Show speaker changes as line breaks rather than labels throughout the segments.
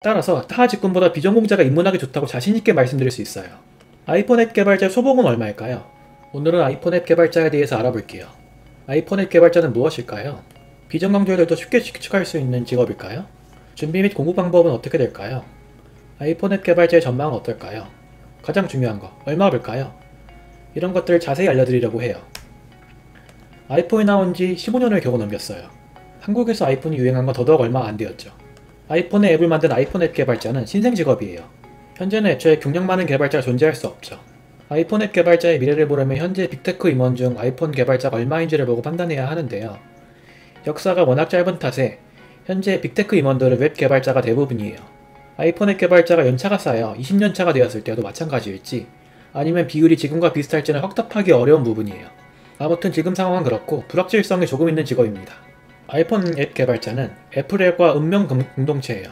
따라서 타 직군보다 비전공자가 입문하기 좋다고 자신있게 말씀드릴 수 있어요. 아이폰 앱 개발자의 초봉은 얼마일까요? 오늘은 아이폰 앱 개발자에 대해서 알아볼게요. 아이폰 앱 개발자는 무엇일까요? 비전강조들도 쉽게 취직할 수 있는 직업일까요? 준비 및 공부 방법은 어떻게 될까요? 아이폰 앱 개발자의 전망은 어떨까요? 가장 중요한 거, 얼마 벌까요? 이런 것들을 자세히 알려드리려고 해요. 아이폰이 나온 지 15년을 겨우 넘겼어요. 한국에서 아이폰이 유행한 건 더더욱 얼마 안 되었죠. 아이폰의 앱을 만든 아이폰 앱 개발자는 신생 직업이에요. 현재는 애초에 경력 많은 개발자가 존재할 수 없죠. 아이폰 앱 개발자의 미래를 보려면 현재 빅테크 임원 중 아이폰 개발자가 얼마인지를 보고 판단해야 하는데요. 역사가 워낙 짧은 탓에 현재 빅테크 임원들은 웹 개발자가 대부분이에요. 아이폰 앱 개발자가 연차가 쌓여 20년차가 되었을 때도 마찬가지일지 아니면 비율이 지금과 비슷할지는 확답하기 어려운 부분이에요. 아무튼 지금 상황은 그렇고 불확실성이 조금 있는 직업입니다. 아이폰 앱 개발자는 애플과 운명 공동체예요.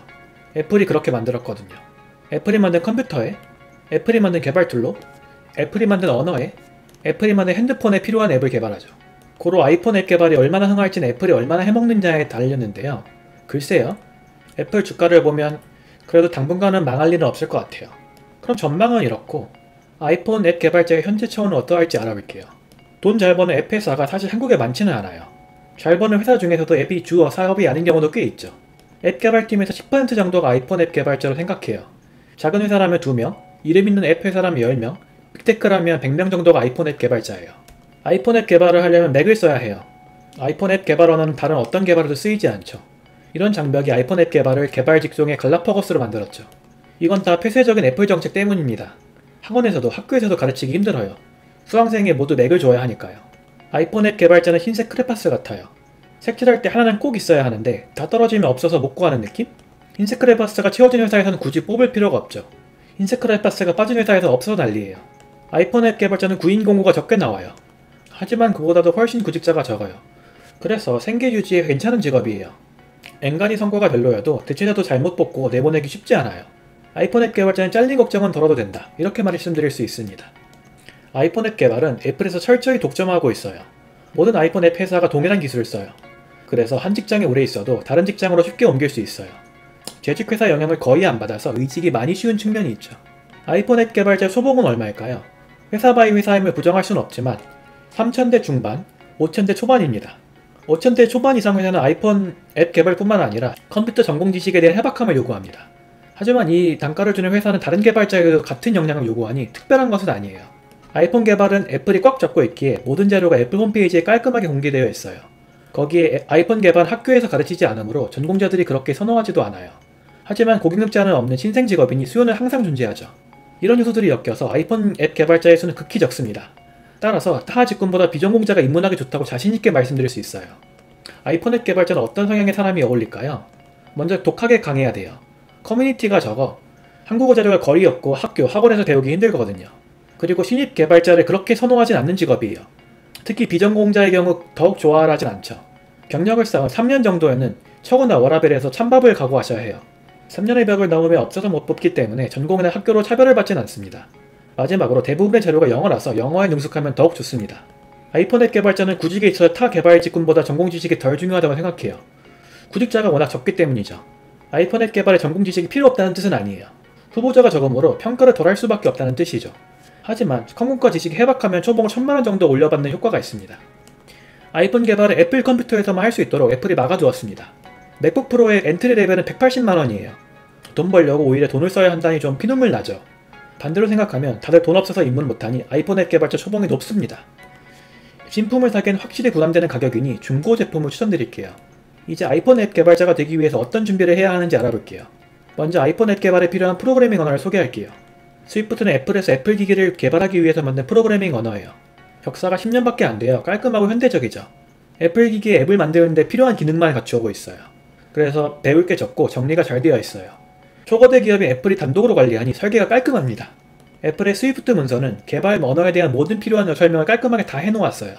애플이 그렇게 만들었거든요. 애플이 만든 컴퓨터에, 애플이 만든 개발 툴로, 애플이 만든 언어에, 애플이 만든 핸드폰에 필요한 앱을 개발하죠. 고로 아이폰 앱 개발이 얼마나 흥할지는 애플이 얼마나 해먹는지에 달렸는데요. 글쎄요. 애플 주가를 보면 그래도 당분간은 망할 일은 없을 것 같아요. 그럼 전망은 이렇고 아이폰 앱 개발자의 현재 처우는 어떠할지 알아볼게요. 돈 잘 버는 앱 회사가 사실 한국에 많지는 않아요. 잘 버는 회사 중에서도 앱이 주 사업이 아닌 경우도 꽤 있죠. 앱 개발팀에서 10% 정도가 아이폰 앱 개발자로 생각해요. 작은 회사라면 2명, 이름 있는 앱 회사라면 10명, 빅테크라면 100명 정도가 아이폰 앱 개발자예요. 아이폰 앱 개발을 하려면 맥을 써야 해요. 아이폰 앱 개발 언어는 다른 어떤 개발에도 쓰이지 않죠. 이런 장벽이 아이폰 앱 개발을 개발 직종의 갈라파고스로 만들었죠. 이건 다 폐쇄적인 애플 정책 때문입니다. 학원에서도 학교에서도 가르치기 힘들어요. 수강생이 모두 맥을 줘야 하니까요. 아이폰 앱 개발자는 흰색 크레파스 같아요. 색칠할 때 하나는 꼭 있어야 하는데 다 떨어지면 없어서 못 구하는 느낌? 흰색 크레파스가 채워진 회사에서는 굳이 뽑을 필요가 없죠. 흰색 크레파스가 빠진 회사에서 없어서 난리예요. 아이폰 앱 개발자는 구인 공고가 적게 나와요. 하지만 그보다도 훨씬 구직자가 적어요. 그래서 생계 유지에 괜찮은 직업이에요. 엔간히 성과가 별로여도 대체자도 잘못 뽑고 내보내기 쉽지 않아요. 아이폰 앱 개발자는 잘린 걱정은 덜어도 된다. 이렇게 말씀드릴 수 있습니다. 아이폰 앱 개발은 애플에서 철저히 독점하고 있어요. 모든 아이폰 앱 회사가 동일한 기술을 써요. 그래서 한 직장에 오래 있어도 다른 직장으로 쉽게 옮길 수 있어요. 재직회사 영향을 거의 안 받아서 이직이 많이 쉬운 측면이 있죠. 아이폰 앱 개발자 소봉은 얼마일까요? 회사 바이 회사임을 부정할 수는 없지만 3,000대 중반, 5,000대 초반입니다. 5,000대 초반 이상 회사는 아이폰 앱 개발뿐만 아니라 컴퓨터 전공 지식에 대한 해박함을 요구합니다. 하지만 이 단가를 주는 회사는 다른 개발자에게도 같은 역량을 요구하니 특별한 것은 아니에요. 아이폰 개발은 애플이 꽉 잡고 있기에 모든 자료가 애플 홈페이지에 깔끔하게 공개되어 있어요. 거기에 아이폰 개발 학교에서 가르치지 않으므로 전공자들이 그렇게 선호하지도 않아요. 하지만 고객능자는 없는 신생 직업이니 수요는 항상 존재하죠. 이런 요소들이 엮여서 아이폰 앱 개발자의 수는 극히 적습니다. 따라서 타 직군보다 비전공자가 입문하기 좋다고 자신있게 말씀드릴 수 있어요. 아이폰 앱 개발자는 어떤 성향의 사람이 어울릴까요? 먼저 독하게 강해야 돼요. 커뮤니티가 적어 한국어 자료가 거의 없고 학원에서 배우기 힘들거든요. 그리고 신입 개발자를 그렇게 선호하진 않는 직업이에요. 특히 비전공자의 경우 더욱 좋아하진 않죠. 경력을 쌓은 3년 정도에는 척이나 워라벨에서 찬밥을 각오하셔야 해요. 3년의 벽을 넘으면 없어서 못 뽑기 때문에 전공이나 학교로 차별을 받진 않습니다. 마지막으로 대부분의 자료가 영어라서 영어에 능숙하면 더욱 좋습니다. 아이폰 앱 개발자는 구직에 있어서 타 개발 직군보다 전공 지식이 덜 중요하다고 생각해요. 구직자가 워낙 적기 때문이죠. 아이폰 앱 개발에 전공 지식이 필요 없다는 뜻은 아니에요. 후보자가 적으므로 평가를 덜 할 수밖에 없다는 뜻이죠. 하지만 컴퓨터 지식이 해박하면 초봉을 1,000만원 정도 올려받는 효과가 있습니다. 아이폰 개발을 애플 컴퓨터에서만 할 수 있도록 애플이 막아두었습니다. 맥북 프로의 엔트리 레벨은 180만원이에요. 돈 벌려고 오히려 돈을 써야 한다니 좀 피눈물 나죠. 반대로 생각하면 다들 돈 없어서 입문 못하니 아이폰 앱 개발자 초봉이 높습니다. 신품을 사기엔 확실히 부담되는 가격이니 중고 제품을 추천드릴게요. 이제 아이폰 앱 개발자가 되기 위해서 어떤 준비를 해야 하는지 알아볼게요. 먼저 아이폰 앱 개발에 필요한 프로그래밍 언어를 소개할게요. 스위프트는 애플에서 애플 기기를 개발하기 위해서 만든 프로그래밍 언어예요. 역사가 10년밖에 안 돼요. 깔끔하고 현대적이죠. 애플 기기에 앱을 만드는데 필요한 기능만 갖추고 있어요. 그래서 배울 게 적고 정리가 잘 되어 있어요. 초거대 기업인 애플이 단독으로 관리하니 설계가 깔끔합니다. 애플의 스위프트 문서는 개발 언어에 대한 모든 필요한 설명을 깔끔하게 다 해놓았어요.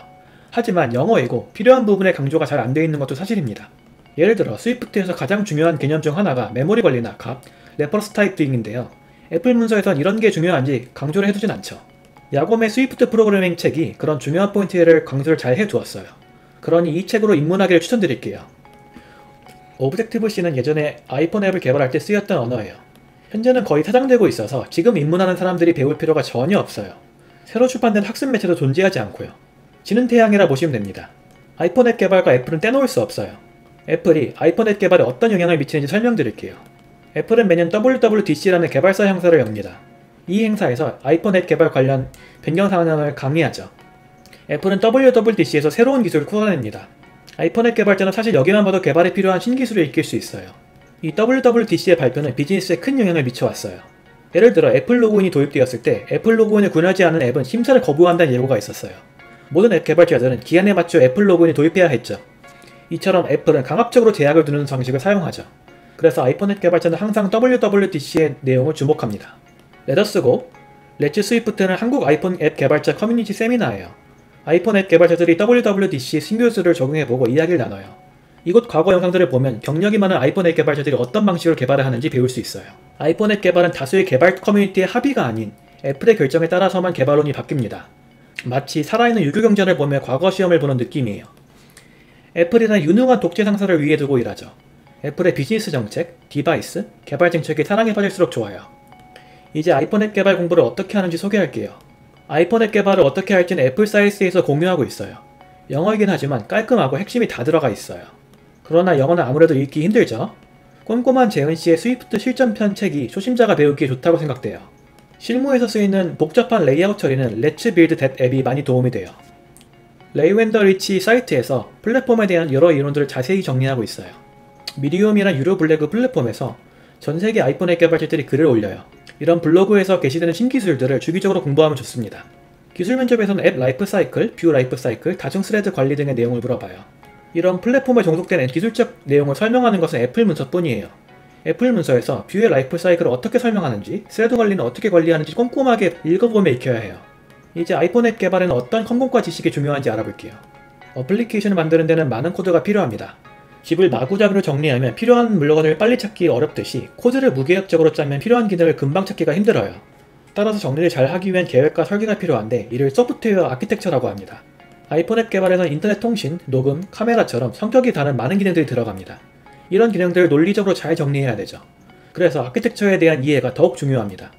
하지만 영어이고 필요한 부분의 강조가 잘 안 되어 있는 것도 사실입니다. 예를 들어 스위프트에서 가장 중요한 개념 중 하나가 메모리 관리나 값, 레퍼런스 타입 등인데요. 애플 문서에선 이런 게 중요한지 강조를 해두진 않죠. 야곰의 스위프트 프로그래밍 책이 그런 중요한 포인트를 강조를 잘 해두었어요. 그러니 이 책으로 입문하기를 추천드릴게요. 오브젝티브-C는 예전에 아이폰 앱을 개발할 때 쓰였던 언어예요. 현재는 거의 타장되고 있어서 지금 입문하는 사람들이 배울 필요가 전혀 없어요. 새로 출판된 학습 매체도 존재하지 않고요. 지는 태양이라 보시면 됩니다. 아이폰 앱 개발과 애플은 떼놓을 수 없어요. 애플이 아이폰 앱 개발에 어떤 영향을 미치는지 설명드릴게요. 애플은 매년 WWDC라는 개발사 행사를 엽니다. 이 행사에서 아이폰 앱 개발 관련 변경사항을 강의하죠. 애플은 WWDC에서 새로운 기술을 풀어냅니다. 아이폰 앱 개발자는 사실 여기만 봐도 개발에 필요한 신기술을 익힐 수 있어요. 이 WWDC의 발표는 비즈니스에 큰 영향을 미쳐왔어요. 예를 들어 애플 로그인이 도입되었을 때 애플 로그인을 구현하지 않은 앱은 심사를 거부한다는 예고가 있었어요. 모든 앱 개발자들은 기한에 맞춰 애플 로그인을 도입해야 했죠. 이처럼 애플은 강압적으로 제약을 두는 방식을 사용하죠. 그래서 아이폰 앱 개발자는 항상 WWDC의 내용을 주목합니다. 레더스고 렛츠 스위프트는 한국 아이폰 앱 개발자 커뮤니티 세미나예요. 아이폰 앱 개발자들이 WWDC 신기술을 적용해보고 이야기를 나눠요. 이곳 과거 영상들을 보면 경력이 많은 아이폰 앱 개발자들이 어떤 방식으로 개발을 하는지 배울 수 있어요. 아이폰 앱 개발은 다수의 개발 커뮤니티의 합의가 아닌 애플의 결정에 따라서만 개발론이 바뀝니다. 마치 살아있는 유교경전을 보며 과거 시험을 보는 느낌이에요. 애플이란 유능한 독재 상사를 위해 두고 일하죠. 애플의 비즈니스 정책, 디바이스, 개발 정책이 사랑에 빠질수록 좋아요. 이제 아이폰 앱 개발 공부를 어떻게 하는지 소개할게요. 아이폰 앱 개발을 어떻게 할지는 애플 사이트에서 공유하고 있어요. 영어이긴 하지만 깔끔하고 핵심이 다 들어가 있어요. 그러나 영어는 아무래도 읽기 힘들죠? 꼼꼼한 재은씨의 스위프트 실전편 책이 초심자가 배우기에 좋다고 생각돼요. 실무에서 쓰이는 복잡한 레이아웃 처리는 Let's Build That 앱이 많이 도움이 돼요. 레이 웬더 리치 사이트에서 플랫폼에 대한 여러 이론들을 자세히 정리하고 있어요. 미디움이란 유료 블로그 플랫폼에서 전세계 아이폰 앱 개발자들이 글을 올려요. 이런 블로그에서 게시되는 신기술들을 주기적으로 공부하면 좋습니다. 기술 면접에서는 앱 라이프 사이클, 뷰 라이프 사이클, 다중 스레드 관리 등의 내용을 물어봐요. 이런 플랫폼에 종속된 기술적 내용을 설명하는 것은 애플 문서뿐이에요. 애플 문서에서 뷰의 라이프 사이클을 어떻게 설명하는지, 스레드 관리는 어떻게 관리하는지 꼼꼼하게 읽어보며 익혀야 해요. 이제 아이폰 앱 개발에는 어떤 컴공과 지식이 중요한지 알아볼게요. 어플리케이션을 만드는 데는 많은 코드가 필요합니다. 집을 마구잡이로 정리하면 필요한 물건을 빨리 찾기 어렵듯이 코드를 무계획적으로 짜면 필요한 기능을 금방 찾기가 힘들어요. 따라서 정리를 잘 하기 위한 계획과 설계가 필요한데 이를 소프트웨어 아키텍처라고 합니다. 아이폰 앱 개발에는 인터넷 통신, 녹음, 카메라처럼 성격이 다른 많은 기능들이 들어갑니다. 이런 기능들을 논리적으로 잘 정리해야 되죠. 그래서 아키텍처에 대한 이해가 더욱 중요합니다.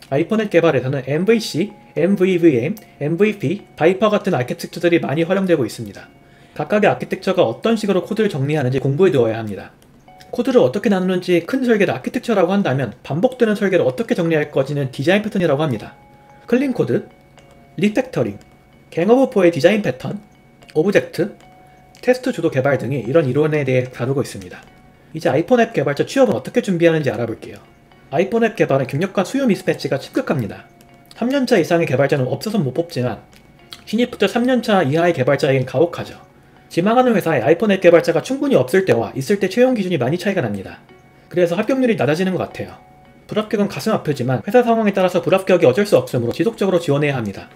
아이폰 앱 개발에서는 MVC, MVVM, MVP, 바이퍼 같은 아키텍처들이 많이 활용되고 있습니다. 각각의 아키텍처가 어떤 식으로 코드를 정리하는지 공부해 두어야 합니다. 코드를 어떻게 나누는지 큰 설계를 아키텍처라고 한다면 반복되는 설계를 어떻게 정리할 거지는 디자인 패턴이라고 합니다. 클린 코드, 리팩터링, 갱 오브 4의 디자인 패턴, 오브젝트, 테스트 주도 개발 등이 이런 이론에 대해 다루고 있습니다. 이제 아이폰 앱 개발자 취업은 어떻게 준비하는지 알아볼게요. 아이폰 앱 개발은 경력과 수요 미스매치가 심각합니다. 3년차 이상의 개발자는 없어서 못 뽑지만 신입부터 3년차 이하의 개발자에겐 가혹하죠. 지망하는 회사에 아이폰 앱 개발자가 충분히 없을 때와 있을 때 채용 기준이 많이 차이가 납니다. 그래서 합격률이 낮아지는 것 같아요. 불합격은 가슴 아프지만 회사 상황에 따라서 불합격이 어쩔 수 없으므로 지속적으로 지원해야 합니다.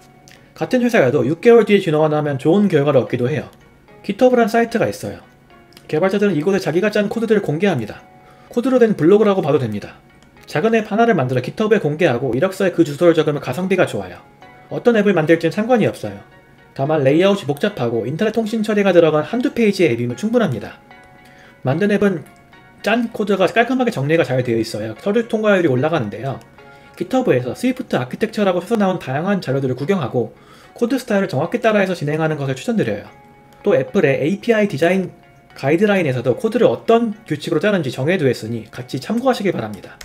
같은 회사여도 6개월 뒤에 지원하면 좋은 결과를 얻기도 해요. GitHub란 사이트가 있어요. 개발자들은 이곳에 자기가 짠 코드들을 공개합니다. 코드로 된 블로그라고 봐도 됩니다. 작은 앱 하나를 만들어 GitHub에 공개하고 이력서에 그 주소를 적으면 가성비가 좋아요. 어떤 앱을 만들지는 상관이 없어요. 다만 레이아웃이 복잡하고 인터넷 통신 처리가 들어간 한두 페이지의 앱이면 충분합니다. 만든 앱은 짠 코드가 깔끔하게 정리가 잘 되어 있어야 서류 통과율이 올라가는데요. GitHub에서 스위프트 아키텍처라고 써서 나온 다양한 자료들을 구경하고 코드 스타일을 정확히 따라해서 진행하는 것을 추천드려요. 또 애플의 API 디자인 가이드라인에서도 코드를 어떤 규칙으로 짜는지 정해두었으니 같이 참고하시기 바랍니다.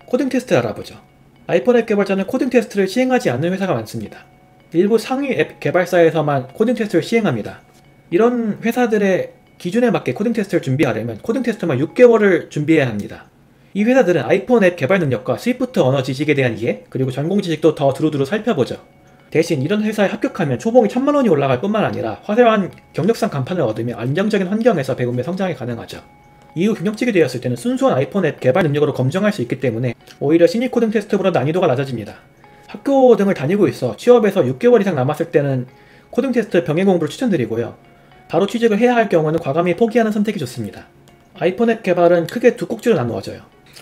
코딩 테스트 알아보죠. 아이폰 앱 개발자는 코딩 테스트를 시행하지 않는 회사가 많습니다. 일부 상위 앱 개발사에서만 코딩 테스트를 시행합니다. 이런 회사들의 기준에 맞게 코딩 테스트를 준비하려면 코딩 테스트만 6개월을 준비해야 합니다. 이 회사들은 아이폰 앱 개발 능력과 스위프트 언어 지식에 대한 이해, 그리고 전공 지식도 더 두루두루 살펴보죠. 대신 이런 회사에 합격하면 초봉이 1000만원이 올라갈 뿐만 아니라 화려한 경력상 간판을 얻으며 안정적인 환경에서 배우며 성장이 가능하죠. 이후 경력직이 되었을 때는 순수한 아이폰 앱 개발 능력으로 검증할 수 있기 때문에 오히려 신입 코딩 테스트보다 난이도가 낮아집니다. 학교 등을 다니고 있어 취업에서 6개월 이상 남았을 때는 코딩 테스트 병행 공부를 추천드리고요. 바로 취직을 해야 할 경우는 과감히 포기하는 선택이 좋습니다. 아이폰 앱 개발은 크게 두 꼭지로 나누어져요.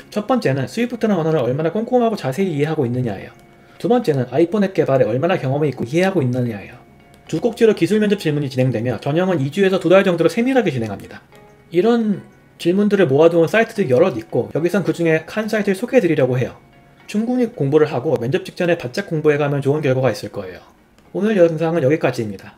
첫 번째는 스위프트라는 언어를 얼마나 꼼꼼하고 자세히 이해하고 있느냐예요. 두 번째는 아이폰 앱 개발에 얼마나 경험이 있고 이해하고 있느냐예요. 두 꼭지로 기술 면접 질문이 진행되며 전형은 2주에서 2달 정도로 세밀하게 진행합니다. 이런 질문들을 모아두은 사이트들이 여럿 있고 여기선 그 중에 한 사이트를 소개해드리려고 해요. 충분히 공부를 하고 면접 직전에 바짝 공부해가면 좋은 결과가 있을 거예요. 오늘 영상은 여기까지입니다.